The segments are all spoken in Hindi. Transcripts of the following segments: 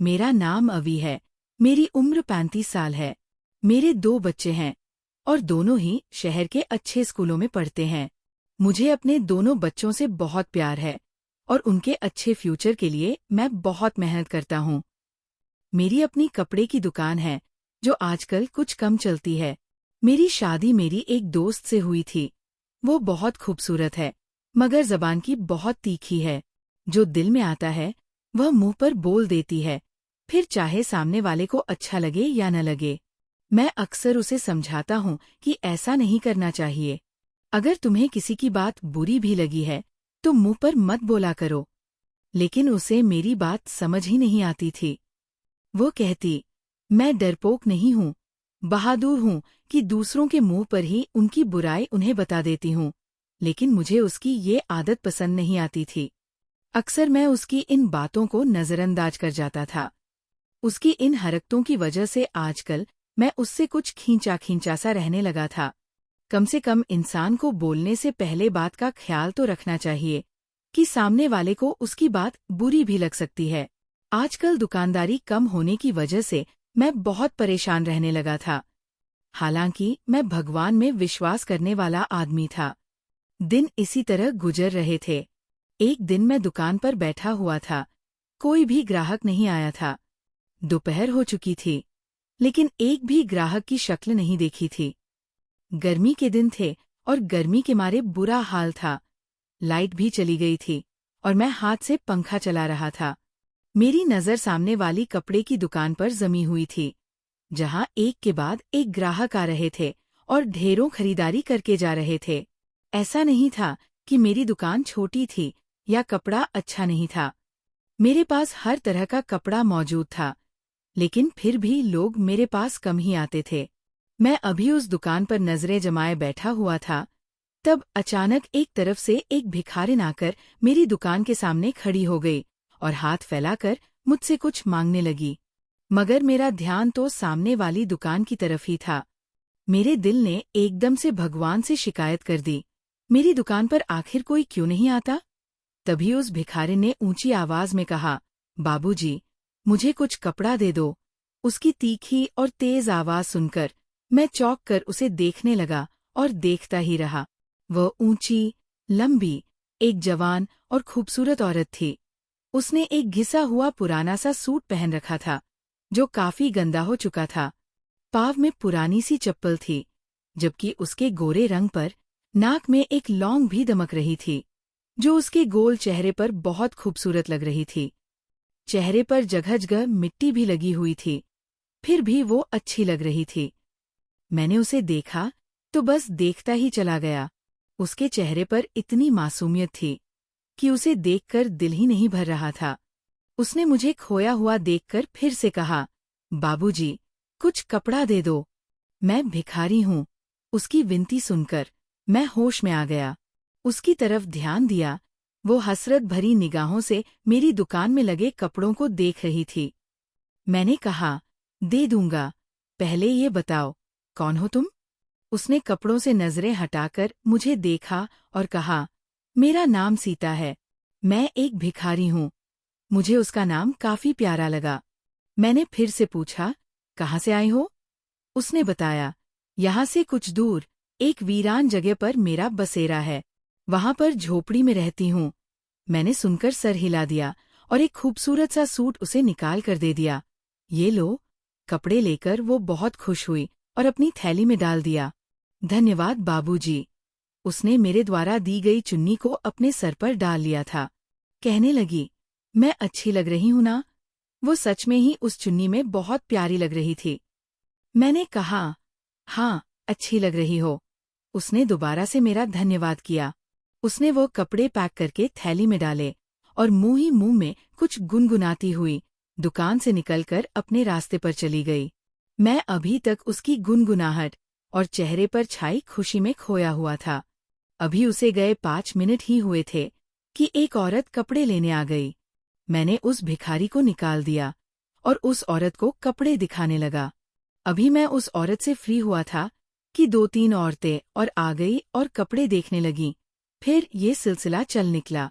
मेरा नाम अवी है। मेरी उम्र 35 साल है। मेरे 2 बच्चे हैं और दोनों ही शहर के अच्छे स्कूलों में पढ़ते हैं। मुझे अपने दोनों बच्चों से बहुत प्यार है और उनके अच्छे फ्यूचर के लिए मैं बहुत मेहनत करता हूँ। मेरी अपनी कपड़े की दुकान है जो आजकल कुछ कम चलती है। मेरी शादी मेरी एक दोस्त से हुई थी। वो बहुत खूबसूरत है मगर जबान की बहुत तीखी है। जो दिल में आता है वह मुंह पर बोल देती है, फिर चाहे सामने वाले को अच्छा लगे या न लगे। मैं अक्सर उसे समझाता हूँ कि ऐसा नहीं करना चाहिए। अगर तुम्हें किसी की बात बुरी भी लगी है तो मुंह पर मत बोला करो। लेकिन उसे मेरी बात समझ ही नहीं आती थी। वो कहती, मैं डरपोक नहीं हूँ, बहादुर हूँ कि दूसरों के मुंह पर ही उनकी बुराई उन्हें बता देती हूँ। लेकिन मुझे उसकी ये आदत पसंद नहीं आती थी। अक्सर मैं उसकी इन बातों को नजरअंदाज कर जाता था। उसकी इन हरकतों की वजह से आजकल मैं उससे कुछ खींचा सा रहने लगा था। कम से कम इंसान को बोलने से पहले बात का ख्याल तो रखना चाहिए कि सामने वाले को उसकी बात बुरी भी लग सकती है। आजकल दुकानदारी कम होने की वजह से मैं बहुत परेशान रहने लगा था। हालांकि मैं भगवान में विश्वास करने वाला आदमी था। दिन इसी तरह गुजर रहे थे। एक दिन मैं दुकान पर बैठा हुआ था। कोई भी ग्राहक नहीं आया था। दोपहर हो चुकी थी, लेकिन एक भी ग्राहक की शक्ल नहीं देखी थी। गर्मी के दिन थे और गर्मी के मारे बुरा हाल था। लाइट भी चली गई थी और मैं हाथ से पंखा चला रहा था। मेरी नज़र सामने वाली कपड़े की दुकान पर जमी हुई थी, जहां एक के बाद एक ग्राहक आ रहे थे और ढेरों खरीदारी करके जा रहे थे। ऐसा नहीं था कि मेरी दुकान छोटी थी या कपड़ा अच्छा नहीं था। मेरे पास हर तरह का कपड़ा मौजूद था, लेकिन फिर भी लोग मेरे पास कम ही आते थे। मैं अभी उस दुकान पर नजरें जमाए बैठा हुआ था, तब अचानक एक तरफ से एक भिखारिन आकर मेरी दुकान के सामने खड़ी हो गई और हाथ फैलाकर मुझसे कुछ मांगने लगी। मगर मेरा ध्यान तो सामने वाली दुकान की तरफ ही था। मेरे दिल ने एकदम से भगवान से शिकायत कर दी, मेरी दुकान पर आखिर कोई क्यों नहीं आता? तभी उस भिखारिन ने ऊंची आवाज में कहा, बाबूजी, मुझे कुछ कपड़ा दे दो। उसकी तीखी और तेज आवाज सुनकर मैं चौंक कर उसे देखने लगा और देखता ही रहा। वह ऊंची, लंबी, एक जवान और खूबसूरत औरत थी। उसने एक घिसा हुआ पुराना सा सूट पहन रखा था, जो काफी गंदा हो चुका था। पाँव में पुरानी सी चप्पल थी, जबकि उसके गोरे रंग पर नाक में एक लौंग भी दमक रही थी, जो उसके गोल चेहरे पर बहुत खूबसूरत लग रही थी। चेहरे पर जगह जगह मिट्टी भी लगी हुई थी, फिर भी वो अच्छी लग रही थी। मैंने उसे देखा तो बस देखता ही चला गया। उसके चेहरे पर इतनी मासूमियत थी कि उसे देखकर दिल ही नहीं भर रहा था। उसने मुझे खोया हुआ देखकर फिर से कहा, बाबूजी, कुछ कपड़ा दे दो। मैं भिखारी हूँ। उसकी विनती सुनकर मैं होश में आ गया। उसकी तरफ ध्यान दिया। वो हसरत भरी निगाहों से मेरी दुकान में लगे कपड़ों को देख रही थी। मैंने कहा, दे दूंगा, पहले ये बताओ, कौन हो तुम? उसने कपड़ों से नजरें हटाकर मुझे देखा और कहा, मेरा नाम सीता है। मैं एक भिखारी हूँ। मुझे उसका नाम काफी प्यारा लगा। मैंने फिर से पूछा, कहाँ से आई हो? उसने बताया, यहाँ से कुछ दूर एक वीरान जगह पर मेरा बसेरा है। वहां पर झोपड़ी में रहती हूँ। मैंने सुनकर सर हिला दिया और एक खूबसूरत सा सूट उसे निकाल कर दे दिया। ये लो। कपड़े लेकर वो बहुत खुश हुई और अपनी थैली में डाल दिया। धन्यवाद बाबूजी। उसने मेरे द्वारा दी गई चुन्नी को अपने सर पर डाल लिया था। कहने लगी, मैं अच्छी लग रही हूं ना? वो सच में ही उस चुन्नी में बहुत प्यारी लग रही थी। मैंने कहा, हाँ, अच्छी लग रही हो। उसने दोबारा से मेरा धन्यवाद किया। उसने वो कपड़े पैक करके थैली में डाले और मुंह ही मुंह में कुछ गुनगुनाती हुई दुकान से निकलकर अपने रास्ते पर चली गई। मैं अभी तक उसकी गुनगुनाहट और चेहरे पर छाई खुशी में खोया हुआ था। अभी उसे गए 5 मिनट ही हुए थे कि एक औरत कपड़े लेने आ गई। मैंने उस भिखारी को निकाल दिया और उस औरत को कपड़े दिखाने लगा। अभी मैं उस औरत से फ्री हुआ था कि 2-3 औरतें और आ गई और कपड़े देखने लगीं। फिर ये सिलसिला चल निकला।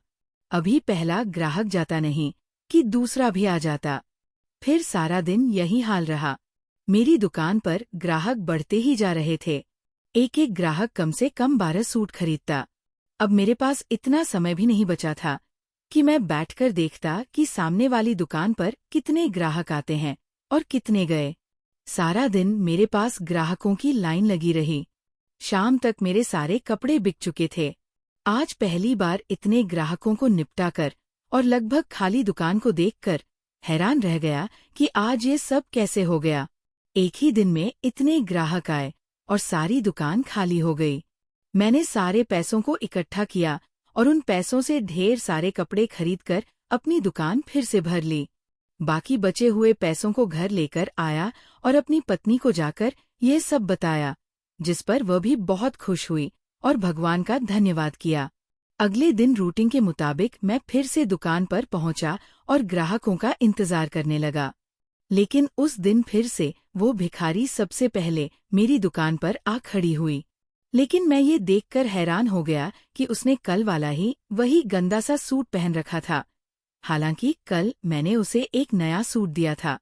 अभी पहला ग्राहक जाता नहीं कि दूसरा भी आ जाता। फिर सारा दिन यही हाल रहा। मेरी दुकान पर ग्राहक बढ़ते ही जा रहे थे। एक एक ग्राहक कम से कम 12 सूट खरीदता। अब मेरे पास इतना समय भी नहीं बचा था कि मैं बैठकर देखता कि सामने वाली दुकान पर कितने ग्राहक आते हैं और कितने गए। सारा दिन मेरे पास ग्राहकों की लाइन लगी रही। शाम तक मेरे सारे कपड़े बिक चुके थे। आज पहली बार इतने ग्राहकों को निपटाकर और लगभग खाली दुकान को देखकर हैरान रह गया कि आज ये सब कैसे हो गया। एक ही दिन में इतने ग्राहक आए और सारी दुकान खाली हो गई। मैंने सारे पैसों को इकट्ठा किया और उन पैसों से ढेर सारे कपड़े खरीदकर अपनी दुकान फिर से भर ली। बाकी बचे हुए पैसों को घर लेकर आया और अपनी पत्नी को जाकर ये सब बताया, जिस पर वह भी बहुत खुश हुई और भगवान का धन्यवाद किया। अगले दिन रूटीन के मुताबिक मैं फिर से दुकान पर पहुंचा और ग्राहकों का इंतजार करने लगा। लेकिन उस दिन फिर से वो भिखारी सबसे पहले मेरी दुकान पर आ खड़ी हुई। लेकिन मैं ये देखकर हैरान हो गया कि उसने कल वाला ही वही गंदा सा सूट पहन रखा था। हालांकि कल मैंने उसे एक नया सूट दिया था,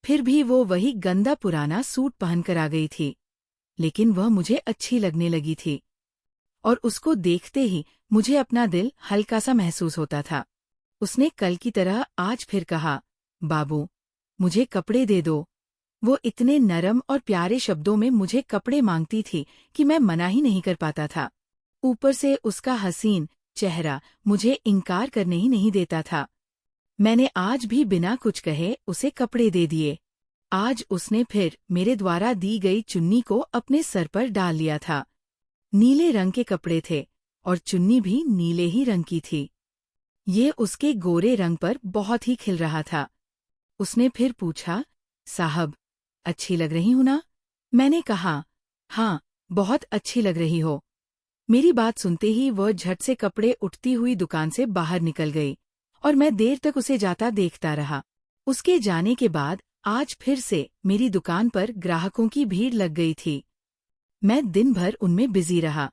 फिर भी वो वही गंदा पुराना सूट पहनकर आ गई थी। लेकिन वह मुझे अच्छी लगने लगी थी और उसको देखते ही मुझे अपना दिल हल्का सा महसूस होता था। उसने कल की तरह आज फिर कहा, बाबू, मुझे कपड़े दे दो। वो इतने नरम और प्यारे शब्दों में मुझे कपड़े मांगती थी कि मैं मना ही नहीं कर पाता था। ऊपर से उसका हसीन चेहरा मुझे इनकार करने ही नहीं देता था। मैंने आज भी बिना कुछ कहे उसे कपड़े दे दिए। आज उसने फिर मेरे द्वारा दी गई चुन्नी को अपने सर पर डाल लिया था। नीले रंग के कपड़े थे और चुन्नी भी नीले ही रंग की थी। ये उसके गोरे रंग पर बहुत ही खिल रहा था। उसने फिर पूछा, साहब, अच्छी लग रही हूं ना? मैंने कहा, हाँ, बहुत अच्छी लग रही हो। मेरी बात सुनते ही वह झट से कपड़े उठती हुई दुकान से बाहर निकल गई और मैं देर तक उसे जाता देखता रहा। उसके जाने के बाद आज फिर से मेरी दुकान पर ग्राहकों की भीड़ लग गई थी। मैं दिन भर उनमें बिजी रहा।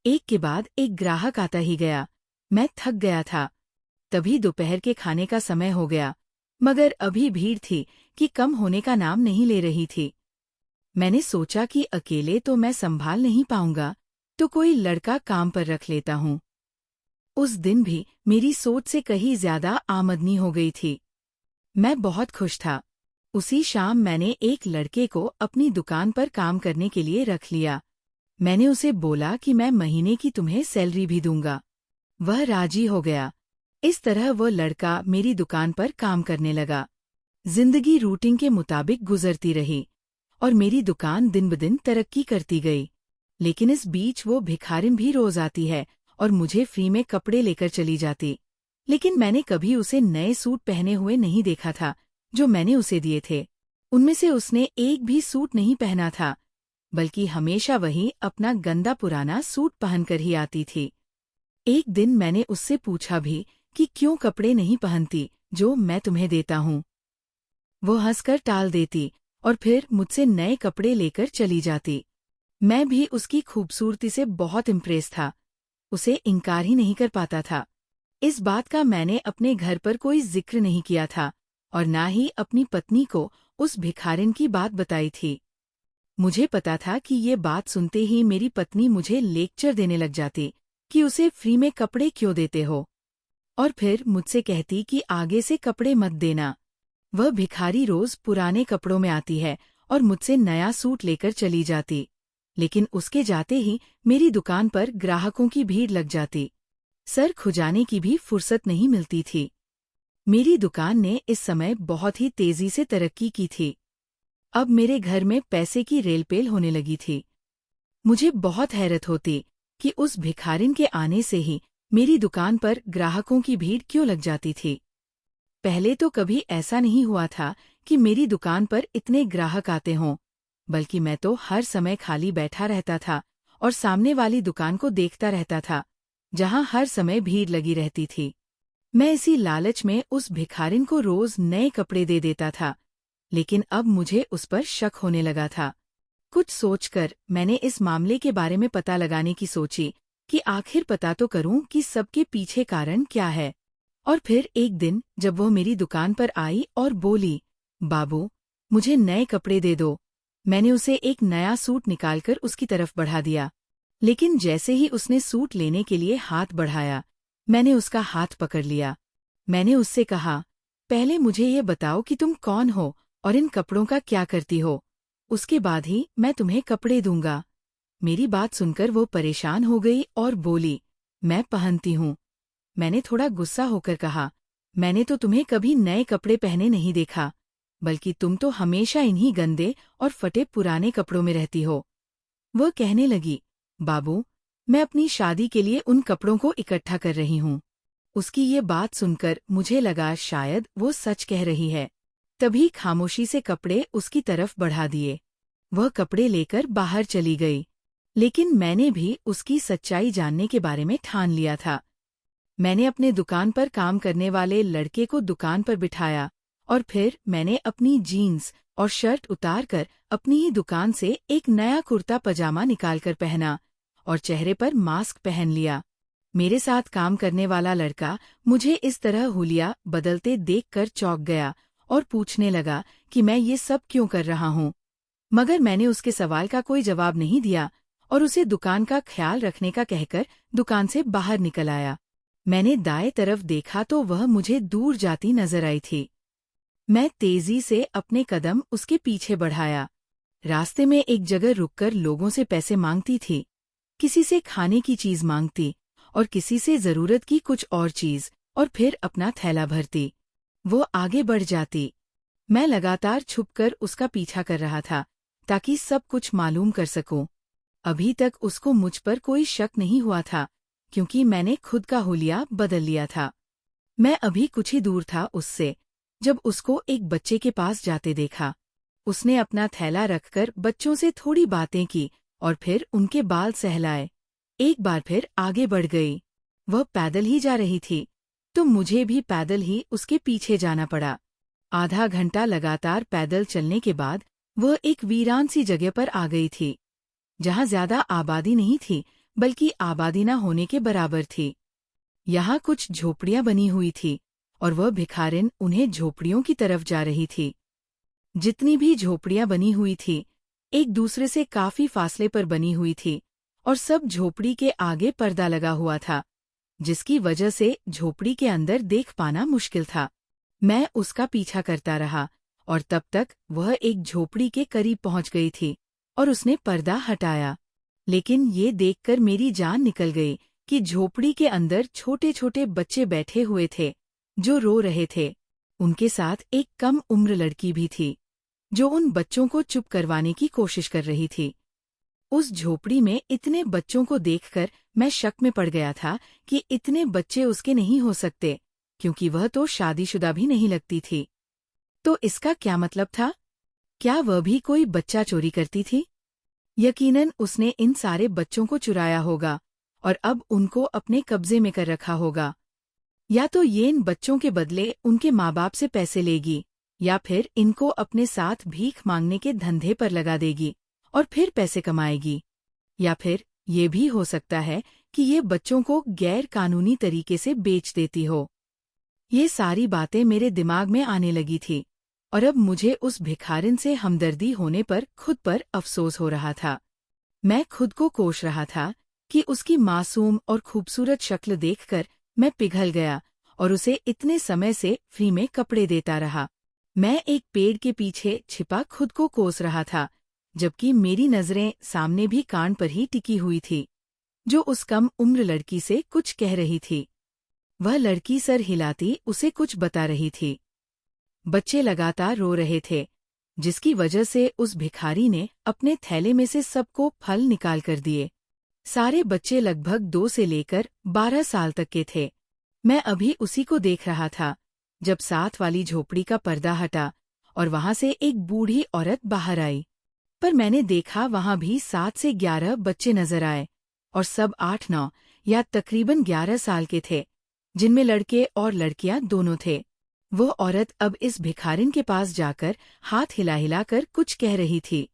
एक के बाद एक ग्राहक आता ही गया। मैं थक गया था। तभी दोपहर के खाने का समय हो गया, मगर अभी भीड़ थी कि कम होने का नाम नहीं ले रही थी। मैंने सोचा कि अकेले तो मैं संभाल नहीं पाऊंगा, तो कोई लड़का काम पर रख लेता हूँ। उस दिन भी मेरी सोच से कहीं ज्यादा आमदनी हो गई थी। मैं बहुत खुश था। उसी शाम मैंने एक लड़के को अपनी दुकान पर काम करने के लिए रख लिया। मैंने उसे बोला कि मैं महीने की तुम्हें सैलरी भी दूंगा। वह राजी हो गया। इस तरह वह लड़का मेरी दुकान पर काम करने लगा। जिंदगी रूटीन के मुताबिक गुजरती रही और मेरी दुकान दिन ब दिन तरक्की करती गई। लेकिन इस बीच वो भिखारिन भी रोज आती है और मुझे फ्री में कपड़े लेकर चली जाती। लेकिन मैंने कभी उसे नए सूट पहने हुए नहीं देखा था जो मैंने उसे दिए थे। उनमें से उसने एक भी सूट नहीं पहना था, बल्कि हमेशा वही अपना गंदा पुराना सूट पहनकर ही आती थी। एक दिन मैंने उससे पूछा भी कि क्यों कपड़े नहीं पहनती जो मैं तुम्हें देता हूँ। वो हंसकर टाल देती और फिर मुझसे नए कपड़े लेकर चली जाती। मैं भी उसकी खूबसूरती से बहुत इम्प्रेस था। उसे इनकार ही नहीं कर पाता था। इस बात का मैंने अपने घर पर कोई जिक्र नहीं किया था और ना ही अपनी पत्नी को उस भिखारिन की बात बताई थी। मुझे पता था कि ये बात सुनते ही मेरी पत्नी मुझे लेक्चर देने लग जाती कि उसे फ्री में कपड़े क्यों देते हो, और फिर मुझसे कहती कि आगे से कपड़े मत देना। वह भिखारी रोज पुराने कपड़ों में आती है और मुझसे नया सूट लेकर चली जाती, लेकिन उसके जाते ही मेरी दुकान पर ग्राहकों की भीड़ लग जाती। सर खुजाने की भी फुर्सत नहीं मिलती थी। मेरी दुकान ने इस समय बहुत ही तेजी से तरक्की की थी। अब मेरे घर में पैसे की रेलपेल होने लगी थी। मुझे बहुत हैरत होती कि उस भिखारिन के आने से ही मेरी दुकान पर ग्राहकों की भीड़ क्यों लग जाती थी। पहले तो कभी ऐसा नहीं हुआ था कि मेरी दुकान पर इतने ग्राहक आते हों, बल्कि मैं तो हर समय खाली बैठा रहता था और सामने वाली दुकान को देखता रहता था, जहां हर समय भीड़ लगी रहती थी। मैं इसी लालच में उस भिखारिन को रोज नए कपड़े दे देता था, लेकिन अब मुझे उस पर शक होने लगा था। कुछ सोचकर मैंने इस मामले के बारे में पता लगाने की सोची कि आखिर पता तो करूं कि सबके पीछे कारण क्या है। और फिर एक दिन जब वो मेरी दुकान पर आई और बोली, बाबू, मुझे नए कपड़े दे दो। मैंने उसे एक नया सूट निकालकर उसकी तरफ बढ़ा दिया, लेकिन जैसे ही उसने सूट लेने के लिए हाथ बढ़ाया, मैंने उसका हाथ पकड़ लिया। मैंने उससे कहा, पहले मुझे ये बताओ कि तुम कौन हो और इन कपड़ों का क्या करती हो। उसके बाद ही मैं तुम्हें कपड़े दूंगा। मेरी बात सुनकर वो परेशान हो गई और बोली, मैं पहनती हूँ। मैंने थोड़ा गुस्सा होकर कहा, मैंने तो तुम्हें कभी नए कपड़े पहने नहीं देखा, बल्कि तुम तो हमेशा इन्हीं गंदे और फटे पुराने कपड़ों में रहती हो। वह कहने लगी, बाबू, मैं अपनी शादी के लिए उन कपड़ों को इकट्ठा कर रही हूँ। उसकी ये बात सुनकर मुझे लगा शायद वो सच कह रही है। तभी खामोशी से कपड़े उसकी तरफ बढ़ा दिए। वह कपड़े लेकर बाहर चली गई, लेकिन मैंने भी उसकी सच्चाई जानने के बारे में ठान लिया था। मैंने अपने दुकान पर काम करने वाले लड़के को दुकान पर बिठाया और फिर मैंने अपनी जीन्स और शर्ट उतारकर अपनी ही दुकान से एक नया कुर्ता पजामा निकालकर पहना और चेहरे पर मास्क पहन लिया। मेरे साथ काम करने वाला लड़का मुझे इस तरह हुलिया बदलते देखकर चौंक गया और पूछने लगा कि मैं ये सब क्यों कर रहा हूँ। मगर मैंने उसके सवाल का कोई जवाब नहीं दिया और उसे दुकान का ख्याल रखने का कहकर दुकान से बाहर निकल आया। मैंने दाएं तरफ देखा तो वह मुझे दूर जाती नजर आई थी। मैं तेजी से अपने कदम उसके पीछे बढ़ाया। रास्ते में एक जगह रुककर लोगों से पैसे मांगती थी, किसी से खाने की चीज मांगती और किसी से जरूरत की कुछ और चीज, और फिर अपना थैला भरती। वो आगे बढ़ जाती। मैं लगातार छुपकर उसका पीछा कर रहा था ताकि सब कुछ मालूम कर सकूं। अभी तक उसको मुझ पर कोई शक नहीं हुआ था, क्योंकि मैंने खुद का हुलिया बदल लिया था। मैं अभी कुछ ही दूर था उससे, जब उसको एक बच्चे के पास जाते देखा। उसने अपना थैला रखकर बच्चों से थोड़ी बातें की और फिर उनके बाल सहलाए। एक बार फिर आगे बढ़ गई। वह पैदल ही जा रही थी, तो मुझे भी पैदल ही उसके पीछे जाना पड़ा। आधा घंटा लगातार पैदल चलने के बाद वह एक वीरान सी जगह पर आ गई थी, जहाँ ज्यादा आबादी नहीं थी, बल्कि आबादी न होने के बराबर थी। यहाँ कुछ झोपड़ियां बनी हुई थी और वह भिखारिन उन्हें झोपड़ियों की तरफ जा रही थी। जितनी भी झोपड़ियां बनी हुई थी, एक दूसरे से काफी फासले पर बनी हुई थी और सब झोपड़ी के आगे पर्दा लगा हुआ था, जिसकी वजह से झोपड़ी के अंदर देख पाना मुश्किल था। मैं उसका पीछा करता रहा और तब तक वह एक झोपड़ी के करीब पहुंच गई थी और उसने पर्दा हटाया। लेकिन ये देखकर मेरी जान निकल गई कि झोपड़ी के अंदर छोटे छोटे बच्चे बैठे हुए थे जो रो रहे थे। उनके साथ एक कम उम्र लड़की भी थी, जो उन बच्चों को चुप करवाने की कोशिश कर रही थी। उस झोपड़ी में इतने बच्चों को देखकर मैं शक में पड़ गया था कि इतने बच्चे उसके नहीं हो सकते, क्योंकि वह तो शादीशुदा भी नहीं लगती थी। तो इसका क्या मतलब था? क्या वह भी कोई बच्चा चोरी करती थी? यकीनन उसने इन सारे बच्चों को चुराया होगा और अब उनको अपने कब्जे में कर रखा होगा। या तो ये इन बच्चों के बदले उनके माँ बाप से पैसे लेगी, या फिर इनको अपने साथ भीख मांगने के धंधे पर लगा देगी और फिर पैसे कमाएगी। या फिर ये भी हो सकता है कि ये बच्चों को गैर कानूनी तरीके से बेच देती हो। ये सारी बातें मेरे दिमाग में आने लगी थी और अब मुझे उस भिखारिन से हमदर्दी होने पर खुद पर अफसोस हो रहा था। मैं खुद को कोस रहा था कि उसकी मासूम और खूबसूरत शक्ल देखकर मैं पिघल गया और उसे इतने समय से फ्री में कपड़े देता रहा। मैं एक पेड़ के पीछे छिपा खुद को कोस रहा था, जबकि मेरी नजरें सामने भी कान पर ही टिकी हुई थी, जो उस कम उम्र लड़की से कुछ कह रही थी। वह लड़की सर हिलाती उसे कुछ बता रही थी। बच्चे लगातार रो रहे थे, जिसकी वजह से उस भिखारी ने अपने थैले में से सबको फल निकाल कर दिए। सारे बच्चे लगभग 2 से लेकर 12 साल तक के थे। मैं अभी उसी को देख रहा था जब साथ वाली झोपड़ी का पर्दा हटा और वहां से एक बूढ़ी औरत बाहर आई। पर मैंने देखा वहां भी 7 से 11 बच्चे नजर आए और सब 8-9 या तकरीबन 11 साल के थे, जिनमें लड़के और लड़कियां दोनों थे। वो औरत अब इस भिखारिन के पास जाकर हाथ हिला हिलाकर कुछ कह रही थी,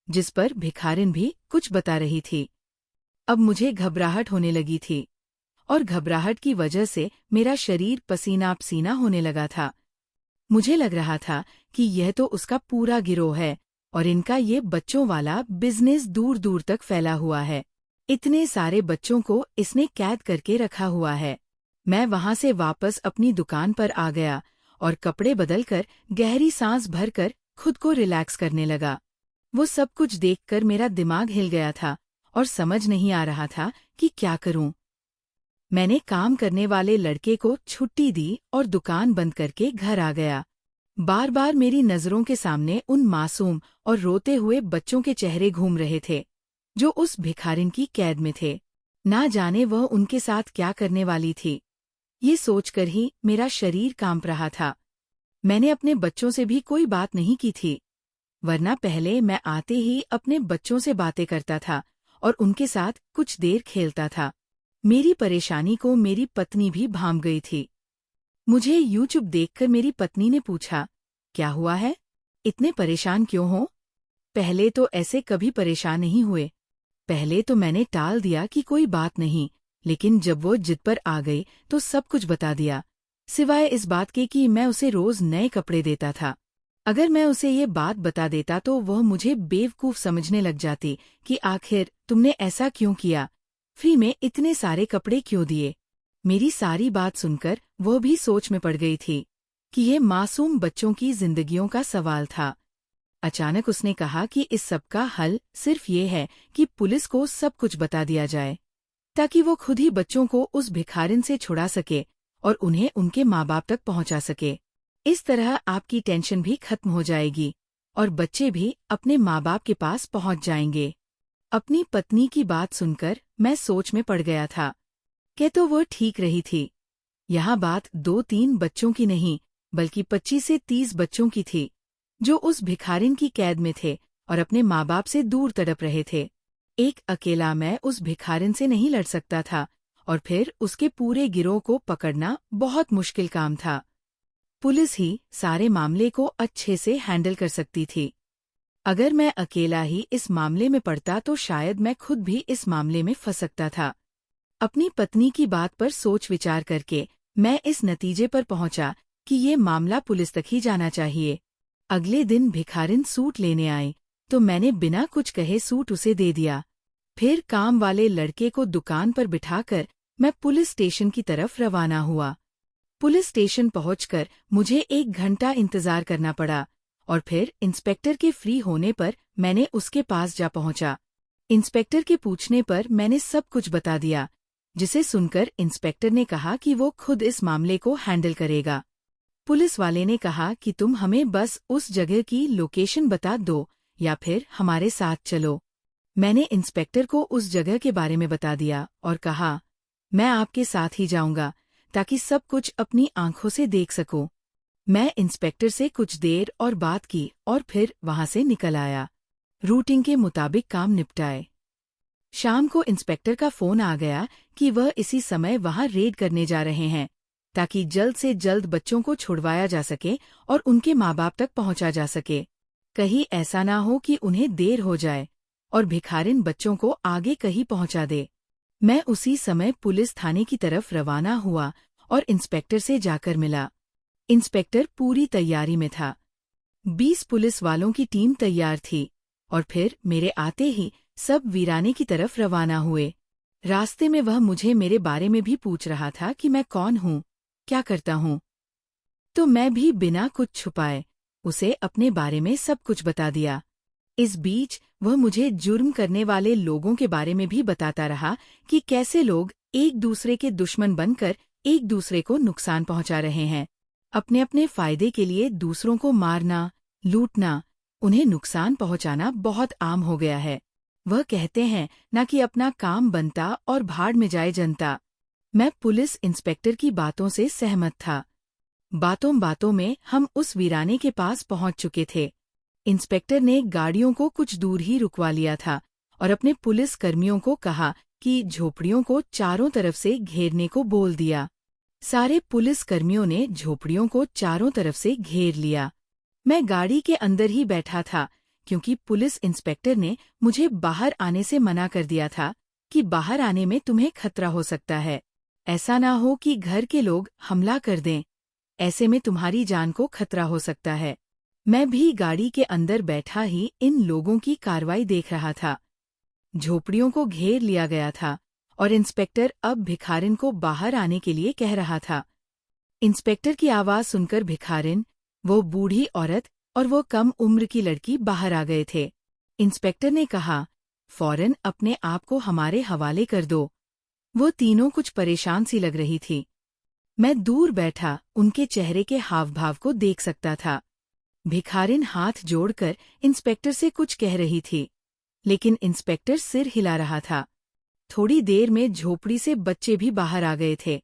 जिस पर भिखारिन भी कुछ बता रही थी। अब मुझे घबराहट होने लगी थी और घबराहट की वजह से मेरा शरीर पसीना पसीना होने लगा था। मुझे लग रहा था कि यह तो उसका पूरा गिरोह है और इनका ये बच्चों वाला बिजनेस दूर दूर तक फैला हुआ है। इतने सारे बच्चों को इसने कैद करके रखा हुआ है। मैं वहां से वापस अपनी दुकान पर आ गया और कपड़े बदलकर गहरी सांस भरकर खुद को रिलैक्स करने लगा। वो सब कुछ देखकर मेरा दिमाग हिल गया था और समझ नहीं आ रहा था कि क्या करूं। मैंने काम करने वाले लड़के को छुट्टी दी और दुकान बंद करके घर आ गया। बार बार मेरी नजरों के सामने उन मासूम और रोते हुए बच्चों के चेहरे घूम रहे थे जो उस भिखारिन की कैद में थे। ना जाने वह उनके साथ क्या करने वाली थी। ये सोचकर ही मेरा शरीर कांप रहा था। मैंने अपने बच्चों से भी कोई बात नहीं की थी, वरना पहले मैं आते ही अपने बच्चों से बातें करता था और उनके साथ कुछ देर खेलता था। मेरी परेशानी को मेरी पत्नी भी भांप गई थी। मुझे यूं चुप देखकर मेरी पत्नी ने पूछा, क्या हुआ है? इतने परेशान क्यों हो? पहले तो ऐसे कभी परेशान नहीं हुए। पहले तो मैंने टाल दिया कि कोई बात नहीं, लेकिन जब वो जिद पर आ गई तो सब कुछ बता दिया, सिवाय इस बात के कि मैं उसे रोज नए कपड़े देता था। अगर मैं उसे ये बात बता देता तो वह मुझे बेवकूफ समझने लग जाती कि आखिर तुमने ऐसा क्यों किया, फ्री में इतने सारे कपड़े क्यों दिए। मेरी सारी बात सुनकर वह भी सोच में पड़ गई थी कि ये मासूम बच्चों की जिंदगियों का सवाल था। अचानक उसने कहा कि इस सब का हल सिर्फ ये है कि पुलिस को सब कुछ बता दिया जाए, ताकि वो खुद ही बच्चों को उस भिखारिन से छुड़ा सके और उन्हें उनके माँ बाप तक पहुंचा सके। इस तरह आपकी टेंशन भी खत्म हो जाएगी और बच्चे भी अपने माँ बाप के पास पहुंच जाएंगे। अपनी पत्नी की बात सुनकर मैं सोच में पड़ गया था कि तो वो ठीक रही थी। यहाँ बात 2-3 बच्चों की नहीं, बल्कि 25 से 30 बच्चों की थी जो उस भिखारिन की कैद में थे और अपने माँ बाप से दूर तड़प रहे थे। एक अकेला मैं उस भिखारिन से नहीं लड़ सकता था और फिर उसके पूरे गिरोह को पकड़ना बहुत मुश्किल काम था। पुलिस ही सारे मामले को अच्छे से हैंडल कर सकती थी। अगर मैं अकेला ही इस मामले में पड़ता तो शायद मैं खुद भी इस मामले में फंस सकता था। अपनी पत्नी की बात पर सोच विचार करके मैं इस नतीजे पर पहुंचा कि ये मामला पुलिस तक ही जाना चाहिए। अगले दिन भिखारिन सूट लेने आई तो मैंने बिना कुछ कहे सूट उसे दे दिया। फिर काम वाले लड़के को दुकान पर बिठाकर मैं पुलिस स्टेशन की तरफ रवाना हुआ। पुलिस स्टेशन पहुंचकर मुझे 1 घंटा इंतजार करना पड़ा और फिर इंस्पेक्टर के फ्री होने पर मैंने उसके पास जा पहुंचा। इंस्पेक्टर के पूछने पर मैंने सब कुछ बता दिया, जिसे सुनकर इंस्पेक्टर ने कहा कि वो खुद इस मामले को हैंडल करेगा। पुलिस वाले ने कहा कि तुम हमें बस उस जगह की लोकेशन बता दो या फिर हमारे साथ चलो। मैंने इंस्पेक्टर को उस जगह के बारे में बता दिया और कहा, मैं आपके साथ ही जाऊंगा ताकि सब कुछ अपनी आंखों से देख सकूं। मैं इंस्पेक्टर से कुछ देर और बात की और फिर वहां से निकल आया। रूटीन के मुताबिक काम निपटाए। शाम को इंस्पेक्टर का फोन आ गया कि वह इसी समय वहां रेड करने जा रहे हैं, ताकि जल्द से जल्द बच्चों को छुड़वाया जा सके और उनके माँ बाप तक पहुंचा जा सके। कहीं ऐसा ना हो कि उन्हें देर हो जाए और भिखारिन बच्चों को आगे कहीं पहुंचा दे। मैं उसी समय पुलिस थाने की तरफ रवाना हुआ और इंस्पेक्टर से जाकर मिला। इंस्पेक्टर पूरी तैयारी में था। 20 पुलिस वालों की टीम तैयार थी और फिर मेरे आते ही सब वीराने की तरफ रवाना हुए। रास्ते में वह मुझे मेरे बारे में भी पूछ रहा था कि मैं कौन हूँ, क्या करता हूँ। तो मैं भी बिना कुछ छुपाए उसे अपने बारे में सब कुछ बता दिया। इस बीच वह मुझे जुर्म करने वाले लोगों के बारे में भी बताता रहा कि कैसे लोग एक दूसरे के दुश्मन बनकर एक दूसरे को नुकसान पहुंचा रहे हैं। अपने अपने फायदे के लिए दूसरों को मारना, लूटना, उन्हें नुकसान पहुंचाना बहुत आम हो गया है। वह कहते हैं ना कि अपना काम बनता और भाड़ में जाए जनता। मैं पुलिस इंस्पेक्टर की बातों से सहमत था। बातों बातों में हम उस वीराने के पास पहुंच चुके थे। इंस्पेक्टर ने गाड़ियों को कुछ दूर ही रुकवा लिया था और अपने पुलिस कर्मियों को कहा कि झोपड़ियों को चारों तरफ से घेरने को बोल दिया। सारे पुलिस कर्मियों ने झोपड़ियों को चारों तरफ से घेर लिया। मैं गाड़ी के अंदर ही बैठा था क्योंकि पुलिस इंस्पेक्टर ने मुझे बाहर आने से मना कर दिया था कि बाहर आने में तुम्हें खतरा हो सकता है। ऐसा ना हो कि घर के लोग हमला कर दें। ऐसे में तुम्हारी जान को खतरा हो सकता है। मैं भी गाड़ी के अंदर बैठा ही इन लोगों की कार्रवाई देख रहा था। झोपड़ियों को घेर लिया गया था और इंस्पेक्टर अब भिखारिन को बाहर आने के लिए कह रहा था। इंस्पेक्टर की आवाज सुनकर भिखारिन, वो बूढ़ी औरत और वो कम उम्र की लड़की बाहर आ गए थे। इंस्पेक्टर ने कहा, फौरन अपने आप को हमारे हवाले कर दो। वो तीनों कुछ परेशान सी लग रही थी। मैं दूर बैठा उनके चेहरे के हाव भाव को देख सकता था। भिखारिन हाथ जोड़कर इंस्पेक्टर से कुछ कह रही थी, लेकिन इंस्पेक्टर सिर हिला रहा था। थोड़ी देर में झोपड़ी से बच्चे भी बाहर आ गए थे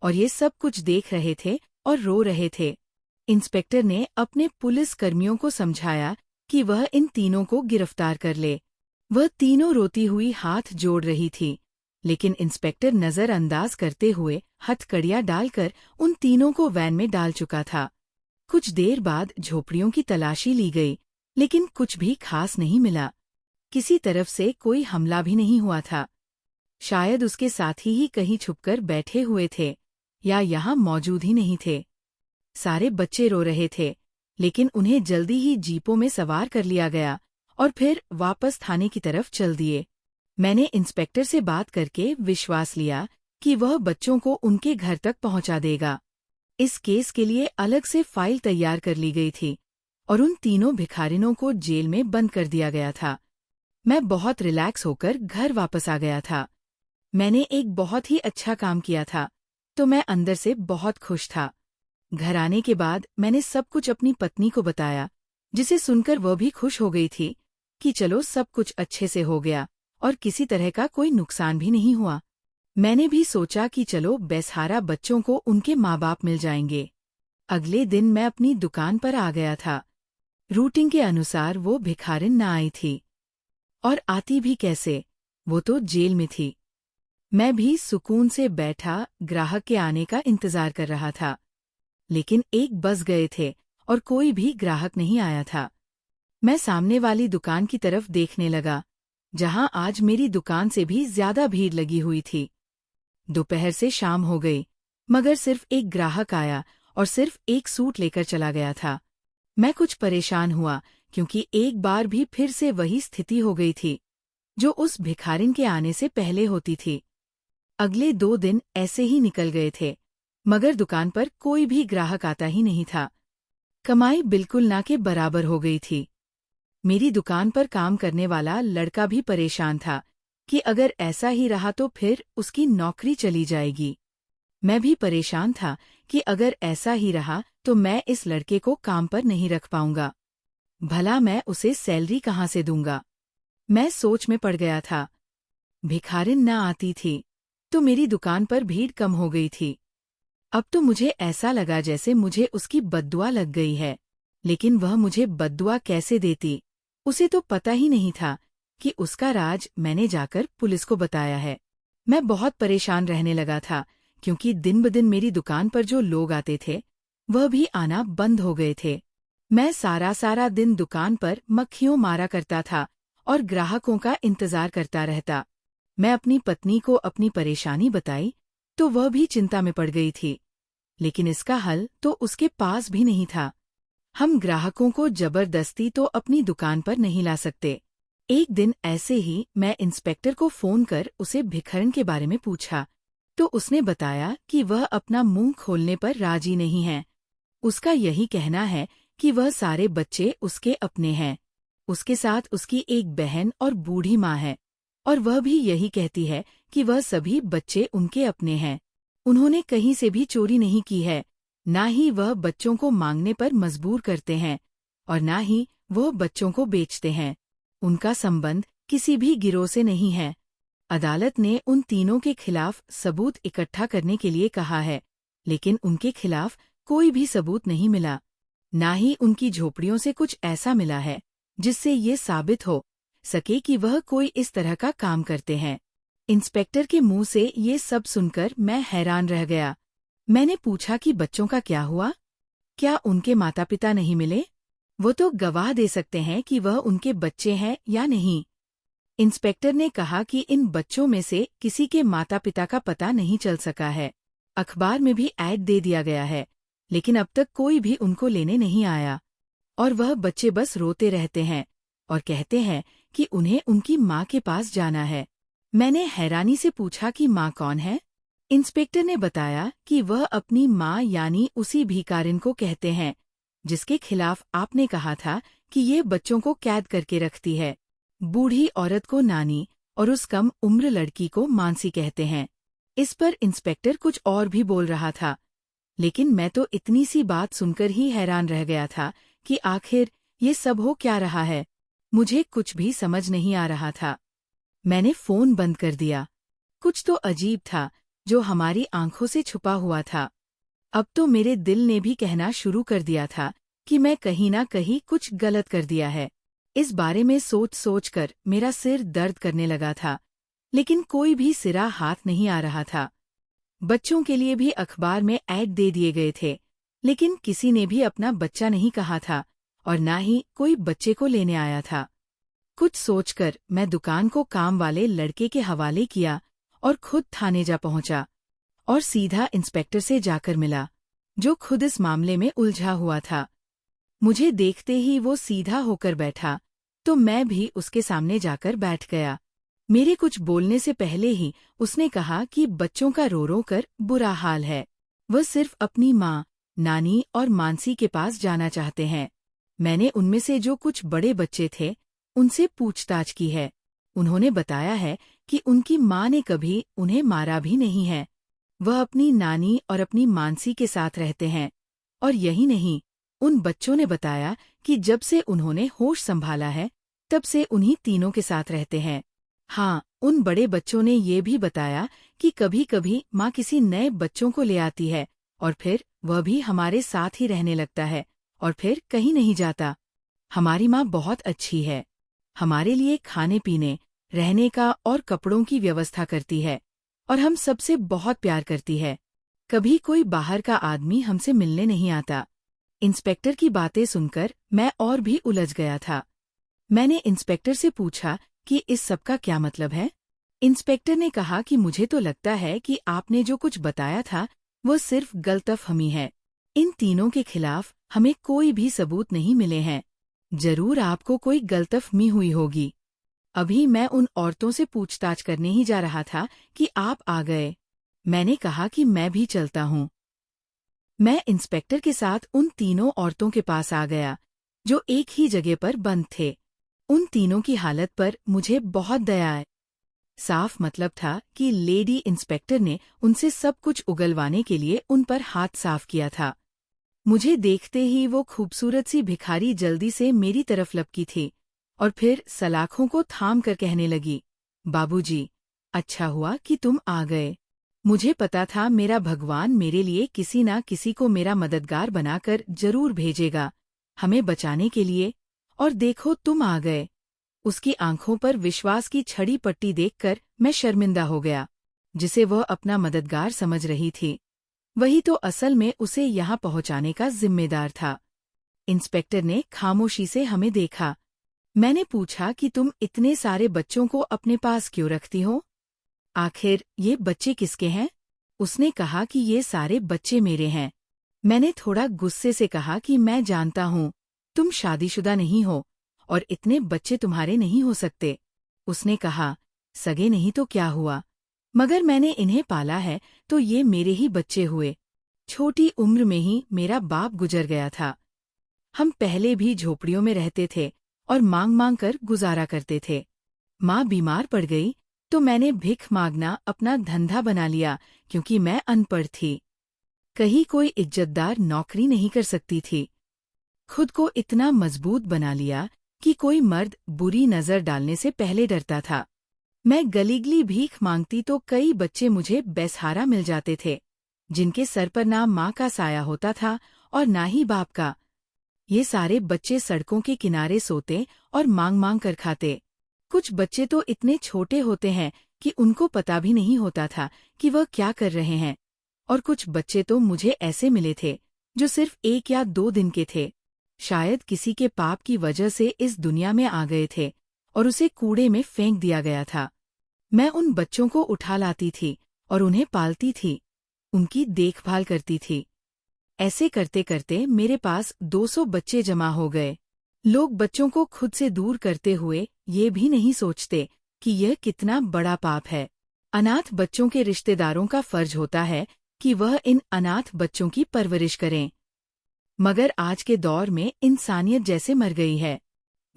और ये सब कुछ देख रहे थे और रो रहे थे। इंस्पेक्टर ने अपने पुलिस कर्मियों को समझाया कि वह इन तीनों को गिरफ्तार कर ले। वह तीनों रोती हुई हाथ जोड़ रही थी, लेकिन इंस्पेक्टर नजरअंदाज करते हुए हथकड़ियां डालकर उन तीनों को वैन में डाल चुका था। कुछ देर बाद झोपड़ियों की तलाशी ली गई, लेकिन कुछ भी खास नहीं मिला। किसी तरफ से कोई हमला भी नहीं हुआ था। शायद उसके साथी ही कहीं छुपकर बैठे हुए थे या यहाँ मौजूद ही नहीं थे। सारे बच्चे रो रहे थे, लेकिन उन्हें जल्दी ही जीपों में सवार कर लिया गया और फिर वापस थाने की तरफ चल दिए। मैंने इंस्पेक्टर से बात करके विश्वास लिया कि वह बच्चों को उनके घर तक पहुंचा देगा। इस केस के लिए अलग से फाइल तैयार कर ली गई थी और उन तीनों भिखारिनों को जेल में बंद कर दिया गया था। मैं बहुत रिलैक्स होकर घर वापस आ गया था। मैंने एक बहुत ही अच्छा काम किया था, तो मैं अंदर से बहुत खुश था। घर आने के बाद मैंने सब कुछ अपनी पत्नी को बताया, जिसे सुनकर वह भी खुश हो गई थी कि चलो सब कुछ अच्छे से हो गया और किसी तरह का कोई नुकसान भी नहीं हुआ। मैंने भी सोचा कि चलो बेसहारा बच्चों को उनके माँ बाप मिल जाएंगे। अगले दिन मैं अपनी दुकान पर आ गया था। रूटीन के अनुसार वो भिखारिन न आई थी, और आती भी कैसे, वो तो जेल में थी। मैं भी सुकून से बैठा ग्राहक के आने का इंतजार कर रहा था, लेकिन एक बज गए थे और कोई भी ग्राहक नहीं आया था। मैं सामने वाली दुकान की तरफ देखने लगा, जहां आज मेरी दुकान से भी ज्यादा भीड़ लगी हुई थी। दोपहर से शाम हो गई, मगर सिर्फ एक ग्राहक आया और सिर्फ एक सूट लेकर चला गया था। मैं कुछ परेशान हुआ, क्योंकि एक बार भी फिर से वही स्थिति हो गई थी जो उस भिखारिन के आने से पहले होती थी। अगले 2 दिन ऐसे ही निकल गए थे, मगर दुकान पर कोई भी ग्राहक आता ही नहीं था। कमाई बिल्कुल ना के बराबर हो गई थी। मेरी दुकान पर काम करने वाला लड़का भी परेशान था कि अगर ऐसा ही रहा तो फिर उसकी नौकरी चली जाएगी। मैं भी परेशान था कि अगर ऐसा ही रहा तो मैं इस लड़के को काम पर नहीं रख पाऊंगा। भला मैं उसे सैलरी कहाँ से दूंगा? मैं सोच में पड़ गया था। भिखारिन न आती थी तो मेरी दुकान पर भीड़ कम हो गई थी। अब तो मुझे ऐसा लगा जैसे मुझे उसकी बद्दुआ लग गई है, लेकिन वह मुझे बद्दुआ कैसे देती, उसे तो पता ही नहीं था कि उसका राज मैंने जाकर पुलिस को बताया है। मैं बहुत परेशान रहने लगा था, क्योंकि दिन ब दिन मेरी दुकान पर जो लोग आते थे वह भी आना बंद हो गए थे। मैं सारा दिन दुकान पर मक्खियों मारा करता था और ग्राहकों का इंतजार करता रहता। मैं अपनी पत्नी को अपनी परेशानी बताई तो वह भी चिंता में पड़ गई थी, लेकिन इसका हल तो उसके पास भी नहीं था। हम ग्राहकों को जबरदस्ती तो अपनी दुकान पर नहीं ला सकते। एक दिन ऐसे ही मैं इंस्पेक्टर को फोन कर उसे भिखारिन के बारे में पूछा, तो उसने बताया कि वह अपना मुंह खोलने पर राजी नहीं है। उसका यही कहना है कि वह सारे बच्चे उसके अपने हैं। उसके साथ उसकी एक बहन और बूढ़ी माँ है, और वह भी यही कहती है कि वह सभी बच्चे उनके अपने हैं। उन्होंने कहीं से भी चोरी नहीं की है, ना ही वह बच्चों को मांगने पर मजबूर करते हैं, और ना ही वह बच्चों को बेचते हैं। उनका संबंध किसी भी गिरोह से नहीं है। अदालत ने उन तीनों के खिलाफ सबूत इकट्ठा करने के लिए कहा है, लेकिन उनके खिलाफ कोई भी सबूत नहीं मिला। ना ही उनकी झोपड़ियों से कुछ ऐसा मिला है जिससे ये साबित हो सके कि वह कोई इस तरह का काम करते हैं। इंस्पेक्टर के मुंह से ये सब सुनकर मैं हैरान रह गया। मैंने पूछा कि बच्चों का क्या हुआ? क्या उनके माता पिता नहीं मिले? वो तो गवाह दे सकते हैं कि वह उनके बच्चे हैं या नहीं। इंस्पेक्टर ने कहा कि इन बच्चों में से किसी के माता पिता का पता नहीं चल सका है। अखबार में भी ऐड दे दिया गया है, लेकिन अब तक कोई भी उनको लेने नहीं आया और वह बच्चे बस रोते रहते हैं और कहते हैं कि उन्हें उनकी माँ के पास जाना है। मैंने हैरानी से पूछा कि माँ कौन है? इंस्पेक्टर ने बताया कि वह अपनी माँ यानी उसी भिखारिन को कहते हैं जिसके खिलाफ आपने कहा था कि ये बच्चों को कैद करके रखती है। बूढ़ी औरत को नानी और उस कम उम्र लड़की को मानसी कहते हैं। इस पर इंस्पेक्टर कुछ और भी बोल रहा था, लेकिन मैं तो इतनी सी बात सुनकर ही हैरान रह गया था कि आखिर ये सब हो क्या रहा है। मुझे कुछ भी समझ नहीं आ रहा था। मैंने फोन बंद कर दिया। कुछ तो अजीब था जो हमारी आंखों से छुपा हुआ था। अब तो मेरे दिल ने भी कहना शुरू कर दिया था कि मैं कहीं ना कहीं कुछ गलत कर दिया है। इस बारे में सोच सोच कर मेरा सिर दर्द करने लगा था, लेकिन कोई भी सिरा हाथ नहीं आ रहा था। बच्चों के लिए भी अखबार में ऐड दे दिए गए थे, लेकिन किसी ने भी अपना बच्चा नहीं कहा था और ना ही कोई बच्चे को लेने आया था। कुछ सोचकर मैं दुकान को काम वाले लड़के के हवाले किया और खुद थाने जा पहुंचा और सीधा इंस्पेक्टर से जाकर मिला, जो खुद इस मामले में उलझा हुआ था। मुझे देखते ही वो सीधा होकर बैठा, तो मैं भी उसके सामने जाकर बैठ गया। मेरे कुछ बोलने से पहले ही उसने कहा कि बच्चों का रो रो कर बुरा हाल है। वह सिर्फ अपनी माँ, नानी और मानसी के पास जाना चाहते हैं। मैंने उनमें से जो कुछ बड़े बच्चे थे, उनसे पूछताछ की है। उन्होंने बताया है कि उनकी माँ ने कभी उन्हें मारा भी नहीं है। वह अपनी नानी और अपनी मानसी के साथ रहते हैं। और यही नहीं, उन बच्चों ने बताया कि जब से उन्होंने होश संभाला है, तब से उन्हीं तीनों के साथ रहते हैं। हाँ, उन बड़े बच्चों ने ये भी बताया कि कभी कभी माँ किसी नए बच्चों को ले आती है और फिर वह भी हमारे साथ ही रहने लगता है और फिर कहीं नहीं जाता। हमारी माँ बहुत अच्छी है। हमारे लिए खाने पीने, रहने का और कपड़ों की व्यवस्था करती है और हम सबसे बहुत प्यार करती है। कभी कोई बाहर का आदमी हमसे मिलने नहीं आता। इंस्पेक्टर की बातें सुनकर मैं और भी उलझ गया था। मैंने इंस्पेक्टर से पूछा कि इस सब का क्या मतलब है। इंस्पेक्टर ने कहा कि मुझे तो लगता है कि आपने जो कुछ बताया था वो सिर्फ गलतफहमी है। इन तीनों के खिलाफ हमें कोई भी सबूत नहीं मिले हैं। जरूर आपको कोई गलतफहमी हुई होगी। अभी मैं उन औरतों से पूछताछ करने ही जा रहा था कि आप आ गए। मैंने कहा कि मैं भी चलता हूँ। मैं इंस्पेक्टर के साथ उन तीनों औरतों के पास आ गया, जो एक ही जगह पर बंद थे। उन तीनों की हालत पर मुझे बहुत दया आई। साफ मतलब था कि लेडी इंस्पेक्टर ने उनसे सब कुछ उगलवाने के लिए उन पर हाथ साफ किया था। मुझे देखते ही वो खूबसूरत सी भिखारी जल्दी से मेरी तरफ लपकी थी और फिर सलाखों को थाम कर कहने लगी, बाबूजी, अच्छा हुआ कि तुम आ गए। मुझे पता था मेरा भगवान मेरे लिए किसी ना किसी को मेरा मददगार बनाकर जरूर भेजेगा, हमें बचाने के लिए। और देखो तुम आ गए। उसकी आंखों पर विश्वास की छड़ी पट्टी देखकर मैं शर्मिंदा हो गया। जिसे वह अपना मददगार समझ रही थी, वही तो असल में उसे यहाँ पहुँचाने का जिम्मेदार था। इंस्पेक्टर ने खामोशी से हमें देखा। मैंने पूछा कि तुम इतने सारे बच्चों को अपने पास क्यों रखती हो? आखिर ये बच्चे किसके हैं? उसने कहा कि ये सारे बच्चे मेरे हैं। मैंने थोड़ा गुस्से से कहा कि मैं जानता हूँ, तुम शादीशुदा नहीं हो और इतने बच्चे तुम्हारे नहीं हो सकते। उसने कहा, सगे नहीं तो क्या हुआ, मगर मैंने इन्हें पाला है तो ये मेरे ही बच्चे हुए। छोटी उम्र में ही मेरा बाप गुजर गया था। हम पहले भी झोपड़ियों में रहते थे और मांग मांग कर गुजारा करते थे। माँ बीमार पड़ गई तो मैंने भिख मांगना अपना धंधा बना लिया, क्योंकि मैं अनपढ़ थी। कहीं कोई इज्जतदार नौकरी नहीं कर सकती थी। खुद को इतना मजबूत बना लिया कि कोई मर्द बुरी नजर डालने से पहले डरता था। मैं गलीगली भीख मांगती तो कई बच्चे मुझे बेसहारा मिल जाते थे, जिनके सर पर ना माँ का साया होता था और ना ही बाप का। ये सारे बच्चे सड़कों के किनारे सोते और मांग मांग कर खाते। कुछ बच्चे तो इतने छोटे होते हैं कि उनको पता भी नहीं होता था कि वह क्या कर रहे हैं। और कुछ बच्चे तो मुझे ऐसे मिले थे जो सिर्फ 1 या 2 दिन के थे। शायद किसी के पाप की वजह से इस दुनिया में आ गए थे और उसे कूड़े में फेंक दिया गया था। मैं उन बच्चों को उठा लाती थी और उन्हें पालती थी, उनकी देखभाल करती थी। ऐसे करते करते मेरे पास 200 बच्चे जमा हो गए। लोग बच्चों को खुद से दूर करते हुए ये भी नहीं सोचते कि यह कितना बड़ा पाप है। अनाथ बच्चों के रिश्तेदारों का फर्ज होता है कि वह इन अनाथ बच्चों की परवरिश करें, मगर आज के दौर में इंसानियत जैसे मर गई है।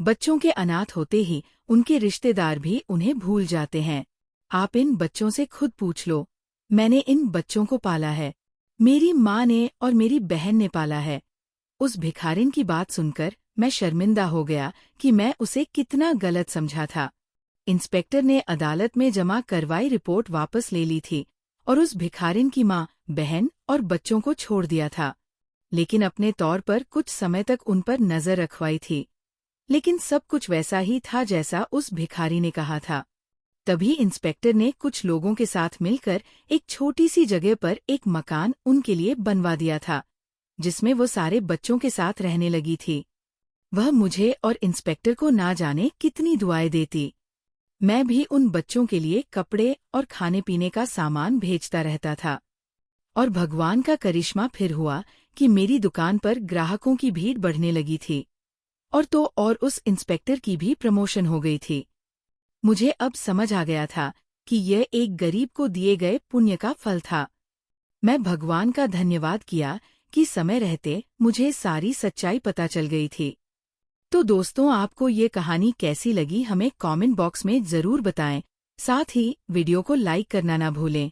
बच्चों के अनाथ होते ही उनके रिश्तेदार भी उन्हें भूल जाते हैं। आप इन बच्चों से खुद पूछ लो, मैंने इन बच्चों को पाला है, मेरी माँ ने और मेरी बहन ने पाला है। उस भिखारिन की बात सुनकर मैं शर्मिंदा हो गया कि मैं उसे कितना गलत समझा था। इंस्पेक्टर ने अदालत में जमा करवाई रिपोर्ट वापस ले ली थी और उस भिखारिन की माँ, बहन और बच्चों को छोड़ दिया था, लेकिन अपने तौर पर कुछ समय तक उन पर नजर रखवाई थी। लेकिन सब कुछ वैसा ही था जैसा उस भिखारी ने कहा था। तभी इंस्पेक्टर ने कुछ लोगों के साथ मिलकर एक छोटी सी जगह पर एक मकान उनके लिए बनवा दिया था, जिसमें वो सारे बच्चों के साथ रहने लगी थी। वह मुझे और इंस्पेक्टर को ना जाने कितनी दुआएं देती। मैं भी उन बच्चों के लिए कपड़े और खाने पीने का सामान भेजता रहता था। और भगवान का करिश्मा फिर हुआ कि मेरी दुकान पर ग्राहकों की भीड़ बढ़ने लगी थी। और उस इंस्पेक्टर की भी प्रमोशन हो गई थी। मुझे अब समझ आ गया था कि यह एक गरीब को दिए गए पुण्य का फल था। मैं भगवान का धन्यवाद किया कि समय रहते मुझे सारी सच्चाई पता चल गई थी। तो दोस्तों, आपको ये कहानी कैसी लगी हमें कमेंट बॉक्स में ज़रूर बताएं। साथ ही वीडियो को लाइक करना ना भूलें।